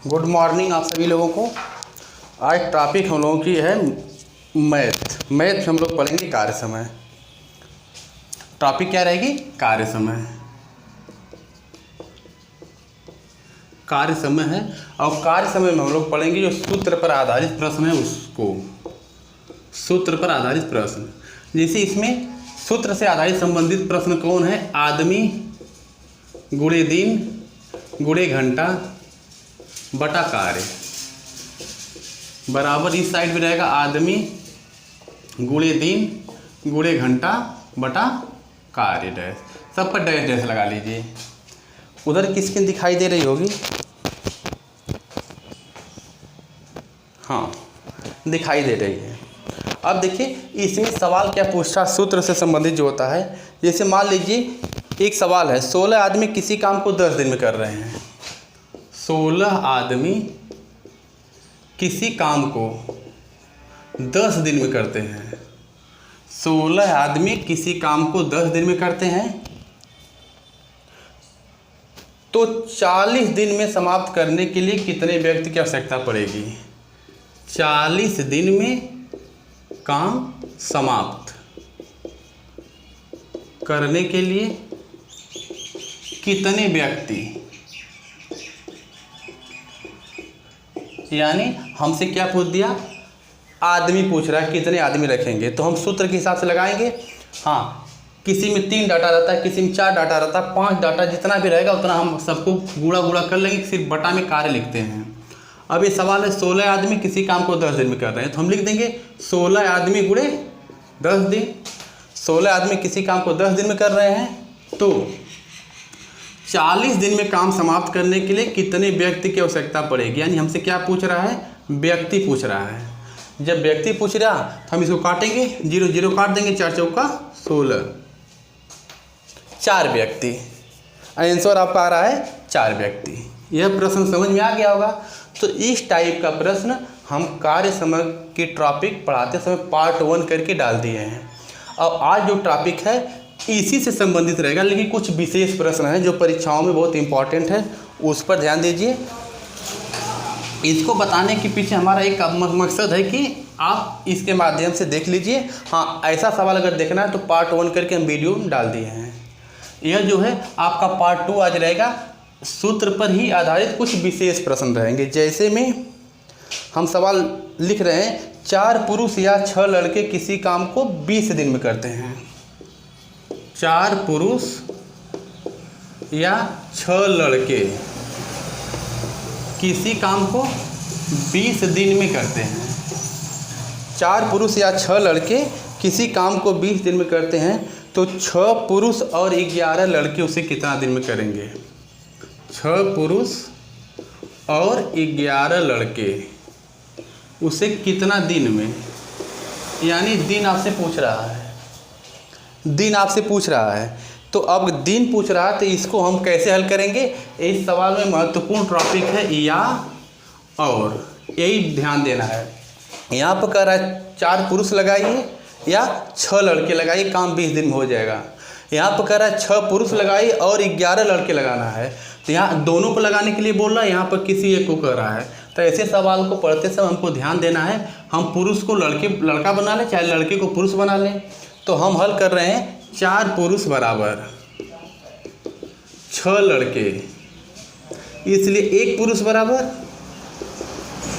Good morning आप सभी लोगों को। आज टॉपिक हम लोगों की है मैथ में हम लोग पढ़ेंगे कार्य समय। टॉपिक क्या रहेगी? कार्य समय। कार्य समय है और कार्य समय में हम लोग पढ़ेंगे जो सूत्र पर आधारित प्रश्न है उसको, सूत्र पर आधारित प्रश्न। जैसे इसमें सूत्र से आधारित संबंधित प्रश्न कौन है? आदमी गुणे दिन गुणे घंटा बटा कार्य बराबर इस साइड में रहेगा आदमी गुणे दिन गुणे घंटा बटा कार्य डैश। सब पर डैश डैश लगा लीजिए। उधर किसकी दिखाई दे रही होगी? हाँ, दिखाई दे रही है। अब देखिए इसमें सवाल क्या पूछता, सूत्र से संबंधित जो होता है। जैसे मान लीजिए एक सवाल है, 16 आदमी किसी काम को 10 दिन में कर रहे हैं। 16 आदमी किसी काम को 10 दिन में करते हैं। 16 आदमी किसी काम को 10 दिन में करते हैं तो 40 दिन में समाप्त करने के लिए कितने व्यक्ति की आवश्यकता पड़ेगी? 40 दिन में काम समाप्त करने के लिए कितने व्यक्ति, यानी हमसे क्या पूछ दिया? आदमी पूछ रहा है कितने आदमी रखेंगे, तो हम सूत्र के हिसाब से लगाएंगे। हाँ, किसी में 3 डाटा रहता है, किसी में 4 डाटा रहता है, 5 डाटा जितना भी रहेगा उतना हम सबको गुणा गुणा कर लेंगे, सिर्फ बटा में कार्य लिखते हैं। अब ये सवाल है 16 आदमी किसी काम को 10 दिन में कर रहे हैं, तो हम लिख देंगे 16 आदमी गुणे 10 दिन। 16 आदमी किसी काम को 10 दिन में कर रहे हैं तो 40 दिन में काम समाप्त करने के लिए कितने व्यक्ति की आवश्यकता पड़ेगी। यानी हमसे क्या पूछ रहा है? व्यक्ति पूछ रहा है। जब व्यक्ति पूछ रहा तो हम इसको काटेंगे, 0 0 काट देंगे, 4 चौका 16, 4 व्यक्ति। आंसर आपका आ रहा है 4 व्यक्ति। यह प्रश्न समझ में आ गया होगा। तो इस टाइप का प्रश्न हम कार्य समय की टॉपिक पढ़ाते समय पार्ट 1 करके डाल दिए हैं। और आज जो टॉपिक है इसी से संबंधित रहेगा, लेकिन कुछ विशेष प्रश्न हैं जो परीक्षाओं में बहुत इंपॉर्टेंट है, उस पर ध्यान दीजिए। इसको बताने के पीछे हमारा एक मकसद है कि आप इसके माध्यम से देख लीजिए। हाँ, ऐसा सवाल अगर देखना है तो पार्ट 1 करके हम वीडियो डाल दिए हैं। यह जो है आपका पार्ट 2 आज रहेगा, सूत्र पर ही आधारित कुछ विशेष प्रश्न रहेंगे। जैसे में हम सवाल लिख रहे हैं, 4 पुरुष या 6 लड़के किसी काम को 20 दिन में करते हैं। 4 पुरुष या 6 लड़के किसी काम को 20 दिन में करते हैं। 4 पुरुष या 6 लड़के किसी काम को 20 दिन में करते हैं तो 6 पुरुष और 11 लड़के उसे कितना दिन में करेंगे? 6 पुरुष और 11 लड़के उसे कितना दिन में, यानी दिन आपसे पूछ रहा है, दिन आपसे पूछ रहा है। तो अब दिन पूछ रहा है तो इसको हम कैसे हल करेंगे? इस सवाल में महत्वपूर्ण टॉपिक है या और, यही ध्यान देना है। यहाँ पर कह रहा है 4 पुरुष लगाइए या 6 लड़के लगाइए, काम 20 दिन में हो जाएगा। यहाँ पर कह रहा है 6 पुरुष लगाइए और 11 लड़के लगाना है, तो यहाँ दोनों को लगाने के लिए बोल रहा है, यहाँ पर किसी एक को कह रहा है। तो ऐसे सवाल को पढ़ते समय हमको ध्यान देना है, हम पुरुष को लड़का बना लें चाहे लड़के को पुरुष बना लें। तो हम हल कर रहे हैं 4 पुरुष बराबर 6 लड़के, इसलिए 1 पुरुष बराबर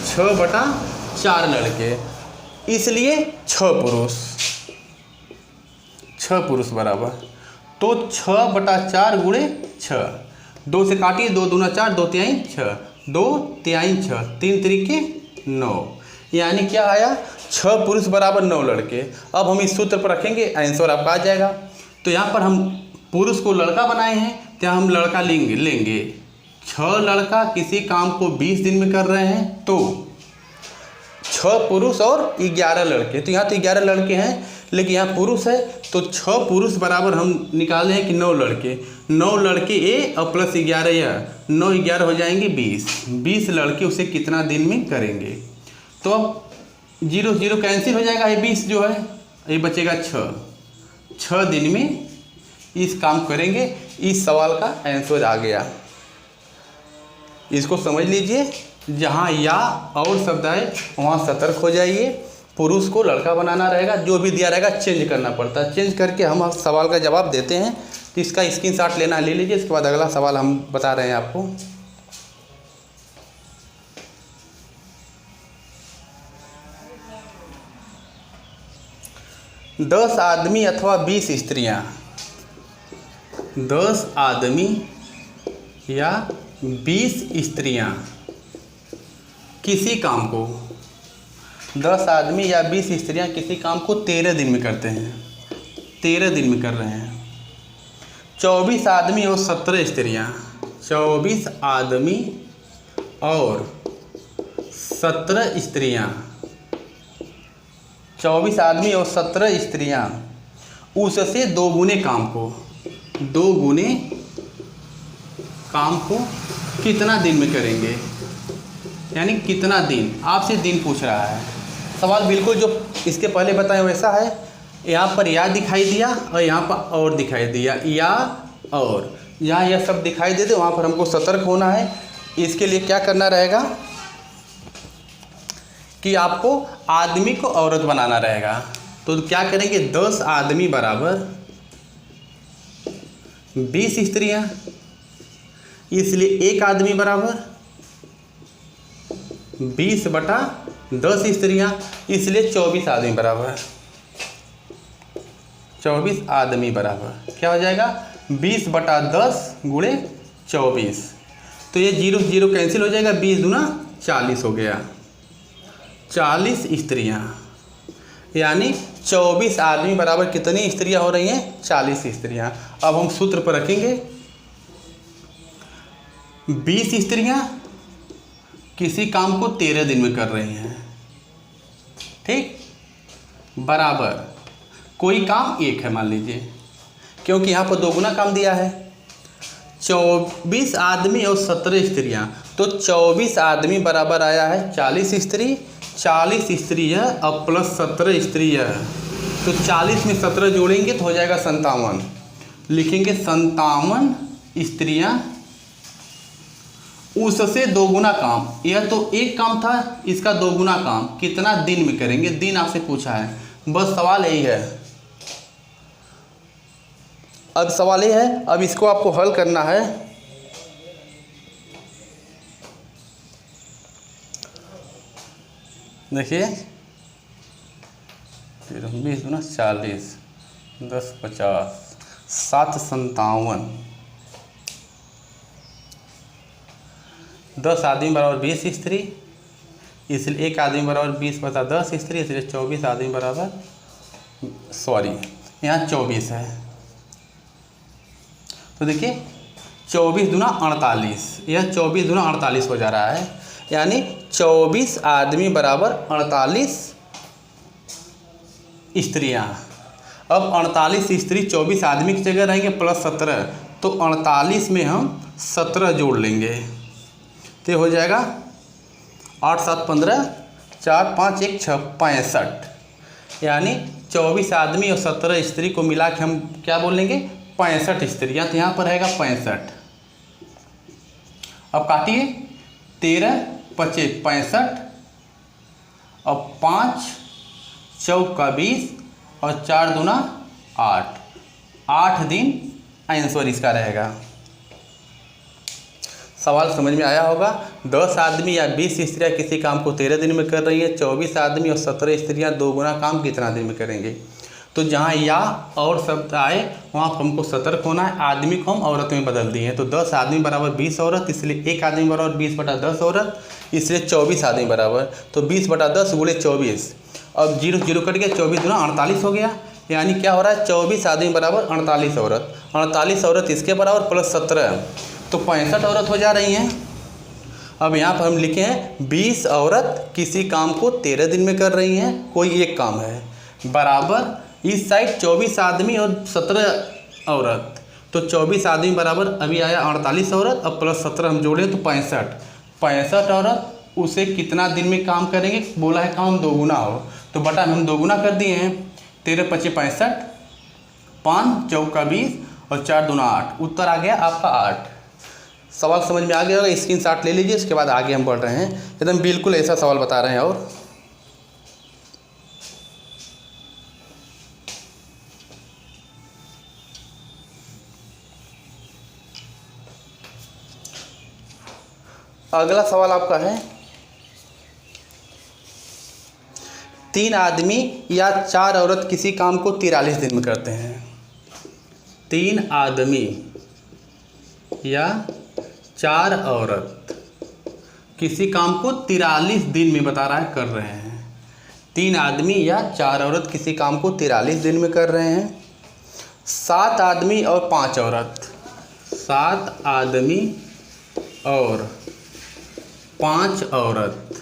6 बटा 4 लड़के, इसलिए 6 पुरुष बराबर, तो 6 बटा 4 गुणे 6, 2 से काटिए, 2 दूना 4, 2 तिहाई 6, 2 तिहाई 6, 3 त्रिके 9, यानी क्या आया? 6 पुरुष बराबर 9 लड़के। अब हम इस सूत्र पर रखेंगे, आंसर आपका आ जाएगा। तो यहाँ पर हम पुरुष को लड़का बनाए हैं तो हम लड़का लेंगे 6 लड़का किसी काम को 20 दिन में कर रहे हैं तो 6 पुरुष और 11 लड़के, तो यहाँ तो 11 लड़के हैं लेकिन यहाँ पुरुष है, तो 6 पुरुष बराबर हम निकाले हैं कि 9 लड़के, 9 लड़के ए और प्लस 11 यह, 9 11 हो जाएंगे 20, 20 लड़के उसे कितना दिन में करेंगे? तो अब 0 0 कैंसिल हो जाएगा, ये 20 जो है ये बचेगा 6 दिन में इस काम करेंगे। इस सवाल का आंसर आ गया, इसको समझ लीजिए। जहाँ या और शब्द आए वहाँ सतर्क हो जाइए। पुरुष को लड़का बनाना रहेगा, जो भी दिया रहेगा चेंज करना पड़ता है। चेंज करके हम सवाल का जवाब देते हैं। तो इसका स्क्रीनशॉट लेना ले लीजिए। इसके बाद अगला सवाल हम बता रहे हैं आपको। दस आदमी अथवा 20 स्त्रियां, 10 आदमी या 20 स्त्रियां किसी काम को, 10 आदमी या 20 स्त्रियां किसी काम को 13 दिन में करते हैं, 13 दिन में कर रहे हैं। 24 आदमी और 17 स्त्रियां, 24 आदमी और 17 स्त्रियां, 24 आदमी और 17 स्त्रियां उससे 2 गुने काम को, 2 गुने काम को कितना दिन में करेंगे, यानी कितना दिन। आपसे दिन पूछ रहा है। सवाल बिल्कुल जो इसके पहले बताए वैसा है। यहाँ पर या दिखाई दिया और यहाँ पर और दिखाई दिया, या और, यहाँ यह सब दिखाई देते वहाँ पर हमको सतर्क होना है। इसके लिए क्या करना रहेगा कि आपको आदमी को औरत बनाना रहेगा। तो क्या करेंगे, 10 आदमी बराबर 20 स्त्रियां, इसलिए 1 आदमी बराबर 20 बटा 10 स्त्रियां, इसलिए 24 आदमी बराबर 24 आदमी बराबर क्या हो जाएगा, 20 बटा 10 गुणे 24। तो ये 0 0 कैंसिल हो जाएगा, 20 दूना 40 हो गया, 40 स्त्रियां, यानी 24 आदमी बराबर कितनी स्त्रियां हो रही हैं, 40 स्त्रियां। अब हम सूत्र पर रखेंगे, 20 स्त्रियां किसी काम को 13 दिन में कर रही हैं, ठीक, बराबर कोई काम 1 है मान लीजिए, क्योंकि यहाँ पर 2 गुना काम दिया है। 24 आदमी और 17 स्त्रियां, तो 24 आदमी बराबर आया है 40 स्त्री, 40 स्त्री है अब प्लस 17 स्त्री है, तो 40 में 17 जोड़ेंगे तो हो जाएगा 57। लिखेंगे 57 स्त्रियां उससे 2 गुना काम। यह तो 1 काम था, इसका 2 गुना काम कितना दिन में करेंगे, दिन आपसे पूछा है, बस सवाल यही है। अब सवाल ये है, अब इसको आपको हल करना है। देखिए 20 गुना 40, 10 50, 7 57, 10 आदमी बराबर 20 स्त्री, इसलिए 1 आदमी बराबर 20 बटा 10 स्त्री, इसलिए 24 आदमी बराबर, सॉरी यहाँ 24 है। तो देखिए 24 दूना 48, यह 24 दूना 48 हो जा रहा है, यानी 24 आदमी बराबर 48 स्त्रियां। अब 48 स्त्री 24 आदमी की जगह रहेंगे प्लस 17, तो 48 में हम 17 जोड़ लेंगे, तो हो जाएगा 8 7 15, 4 5 1 6 65, यानी 24 आदमी और 17 स्त्री को मिला के हम क्या बोल लेंगे, 65 स्त्रियाँ। तो यहाँ पर रहेगा 65। अब काटिए, 13 25 65, अब 5 चौका 20 और 4 दूना 8, 8 दिन आंसर इसका रहेगा। सवाल समझ में आया होगा। 10 आदमी या 20 स्त्रियाँ किसी काम को 13 दिन में कर रही है, 24 आदमी और 17 स्त्रियाँ 2 गुना काम कितना दिन में करेंगे। तो जहाँ या और शब्द आए वहाँ हमको सतर्क होना है। आदमी को हम औरत में बदल दिए हैं, तो 10 आदमी बराबर 20 औरत, इसलिए 1 आदमी बराबर 20 बटा 10 औरत, इसलिए 24 आदमी बराबर, तो 20 बटा 10 गुणे 24। अब 0 0 कट गया, 24 दूना 48 हो गया, यानी क्या हो रहा है, 24 आदमी बराबर 48 औरत, 48 औरत इसके बराबर प्लस 17, तो 65 औरत हो जा रही हैं। अब यहाँ पर हम लिखे हैं 20 औरत किसी काम को 13 दिन में कर रही हैं, कोई एक काम है, बराबर इस साइड 24 आदमी और 17 औरत, तो 24 आदमी बराबर अभी आया 48 औरत, अब प्लस 17 हम जोड़े तो 65 औरत उसे कितना दिन में काम करेंगे, बोला है काम 2 गुना हो, तो बटा हम 2 गुना कर दिए हैं, 13 25 65, 5 चौका 20 और 4 दूना 8, उत्तर आ गया आपका 8। सवाल समझ में आ गया होगा, स्क्रीनशॉट ले लीजिए। इसके बाद आगे हम बढ़ रहे हैं, एकदम बिल्कुल ऐसा सवाल बता रहे हैं। और अगला सवाल आपका है, 3 आदमी या 4 औरत किसी काम को 43 दिन में करते हैं। 3 आदमी या 4 औरत किसी काम को 43 दिन में बता रहा है कर रहे हैं। 3 आदमी या 4 औरत किसी काम को 43 दिन में कर रहे हैं। 7 आदमी और 5 औरत, 7 आदमी और 5 औरत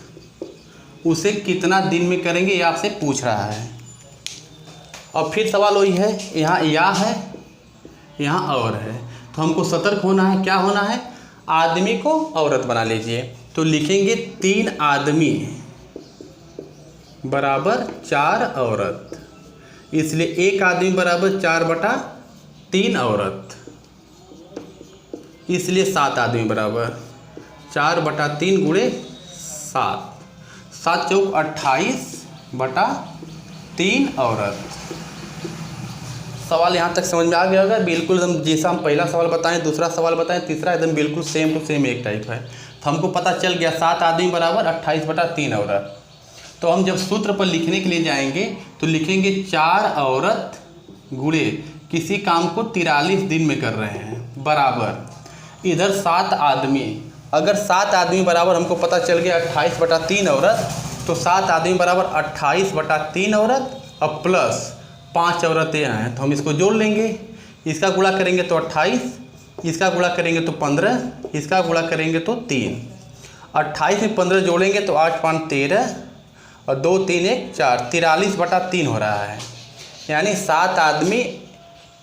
उसे कितना दिन में करेंगे, ये आपसे पूछ रहा है। और फिर सवाल वही है, यहाँ या है, यहाँ और है, तो हमको सतर्क होना है। क्या होना है, आदमी को औरत बना लीजिए। तो लिखेंगे 3 आदमी बराबर 4 औरत, इसलिए 1 आदमी बराबर 4/3 औरत, इसलिए 7 आदमी बराबर 4/3 गुणे 7, 7 चौक 28/3 औरत। सवाल यहाँ तक समझ में आ गया होगा। बिल्कुल एकदम जैसा हम पहला सवाल बताएं, दूसरा सवाल बताएं, तीसरा एकदम बिल्कुल सेम टू सेम एक टाइप है। तो हमको पता चल गया 7 आदमी बराबर 28/3 औरत। तो हम जब सूत्र पर लिखने के लिए जाएंगे तो लिखेंगे 4 औरत गुणे किसी काम को 43 दिन में कर रहे हैं बराबर इधर 7 आदमी। अगर 7 आदमी बराबर हमको पता चल गया 28/3 औरत, तो 7 आदमी बराबर 28/3 औरत और प्लस 5 औरतें हैं, तो हम इसको जोड़ लेंगे। इसका गुणा करेंगे तो 28, इसका गुणा करेंगे तो 15, इसका गुणा करेंगे तो 3। 28 में 15 जोड़ेंगे तो 8 5 13 और 2 3 1 4, 43/3 हो रहा है। यानी 7 आदमी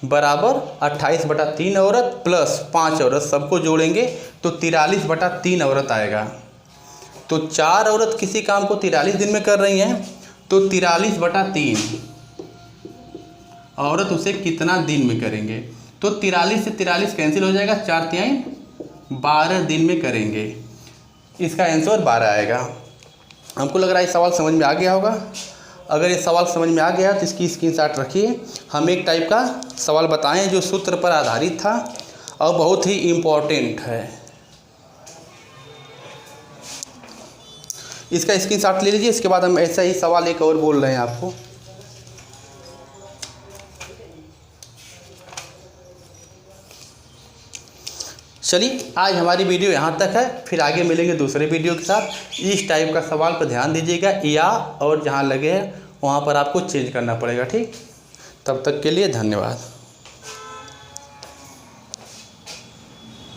बराबर 28/3 औरत प्लस 5 औरत, सबको जोड़ेंगे तो 43/3 औरत आएगा। तो 4 औरत किसी काम को 43 दिन में कर रही हैं, तो 43/3 औरत उसे कितना दिन में करेंगे। तो 43 से 43 कैंसिल हो जाएगा, 4 3 12 दिन में करेंगे। इसका आंसर 12 आएगा। हमको लग रहा है ये सवाल समझ में आ गया होगा। अगर ये सवाल समझ में आ गया तो इसकी स्क्रीनशॉट रखिए। हम एक टाइप का सवाल बताएं जो सूत्र पर आधारित था और बहुत ही इम्पोर्टेंट है। इसका स्क्रीनशॉट ले लीजिए। इसके बाद हम ऐसा ही सवाल एक और बोल रहे हैं आपको। चलिए आज हमारी वीडियो यहाँ तक है, फिर आगे मिलेंगे दूसरे वीडियो के साथ। इस टाइप का सवाल पर ध्यान दीजिएगा, या और जहाँ लगे वहाँ पर आपको चेंज करना पड़ेगा। ठीक, तब तक के लिए धन्यवाद।